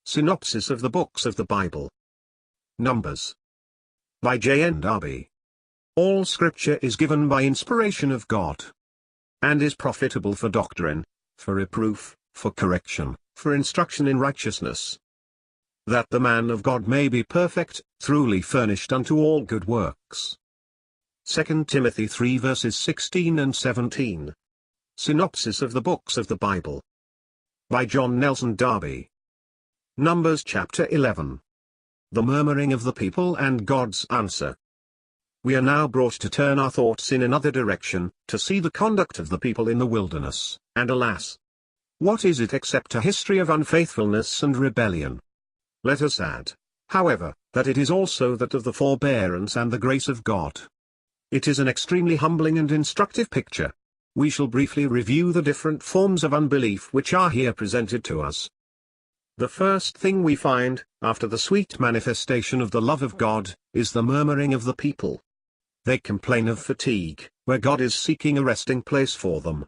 Synopsis of the Books of the Bible. Numbers. By J.N. Darby. All Scripture is given by inspiration of God, and is profitable for doctrine, for reproof, for correction, for instruction in righteousness, that the man of God may be perfect, truly furnished unto all good works. 2 Timothy 3 verses 16 and 17. Synopsis of the Books of the Bible. By John Nelson Darby. Numbers chapter 11. The murmuring of the people and God's answer. We are now brought to turn our thoughts in another direction, to see the conduct of the people in the wilderness, and alas, what is it except a history of unfaithfulness and rebellion? Let us add, however, that it is also that of the forbearance and the grace of God. It is an extremely humbling and instructive picture. We shall briefly review the different forms of unbelief which are here presented to us. The first thing we find, after the sweet manifestation of the love of God, is the murmuring of the people. They complain of fatigue, where God is seeking a resting place for them.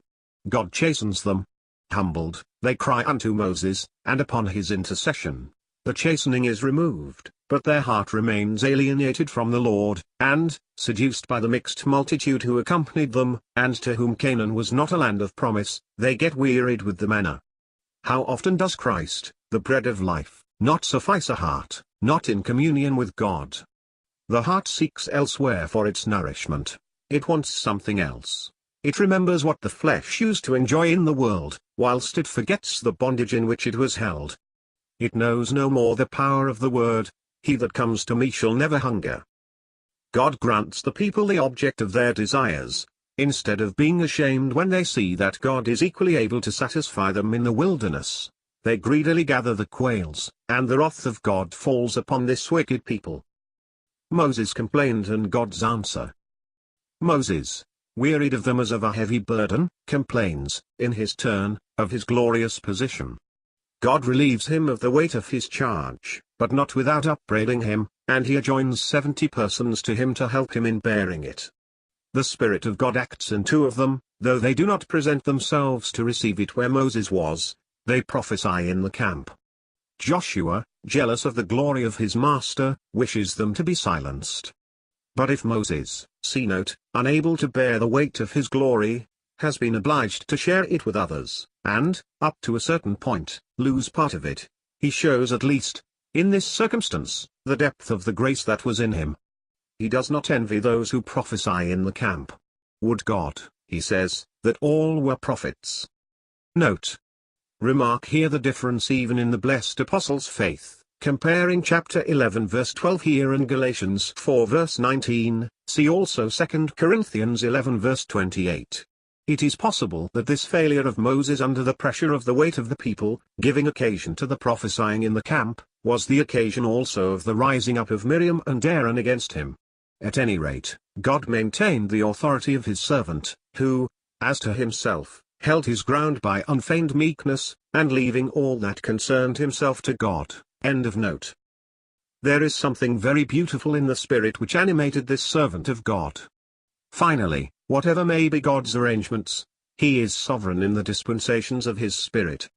God chastens them. Humbled, they cry unto Moses, and upon his intercession, the chastening is removed, but their heart remains alienated from the Lord, and, seduced by the mixed multitude who accompanied them, and to whom Canaan was not a land of promise, they get wearied with the manna. How often does Christ, the bread of life, not suffice a heart, not in communion with God? The heart seeks elsewhere for its nourishment. It wants something else. It remembers what the flesh used to enjoy in the world, whilst it forgets the bondage in which it was held. It knows no more the power of the word, "He that comes to me shall never hunger." God grants the people the object of their desires, instead of being ashamed when they see that God is equally able to satisfy them in the wilderness. They greedily gather the quails, and the wrath of God falls upon this wicked people. Moses complained and God's answer. Moses, wearied of them as of a heavy burden, complains, in his turn, of his glorious position. God relieves him of the weight of his charge, but not without upbraiding him, and he adjoins 70 persons to him to help him in bearing it. The Spirit of God acts in 2 of them, though they do not present themselves to receive it where Moses was. They prophesy in the camp. Joshua, jealous of the glory of his master, wishes them to be silenced. But if Moses, see note, unable to bear the weight of his glory, has been obliged to share it with others, and, up to a certain point, lose part of it, he shows at least, in this circumstance, the depth of the grace that was in him. He does not envy those who prophesy in the camp. Would God, he says, that all were prophets. Note. Remark here the difference even in the blessed apostles' faith, comparing chapter 11 verse 12 here and Galatians 4 verse 19, see also 2 Corinthians 11 verse 28. It is possible that this failure of Moses under the pressure of the weight of the people, giving occasion to the prophesying in the camp, was the occasion also of the rising up of Miriam and Aaron against him. At any rate, God maintained the authority of his servant, who, as to himself, held his ground by unfeigned meekness, and leaving all that concerned himself to God. End of note. There is something very beautiful in the spirit which animated this servant of God. Finally, whatever may be God's arrangements, he is sovereign in the dispensations of his Spirit,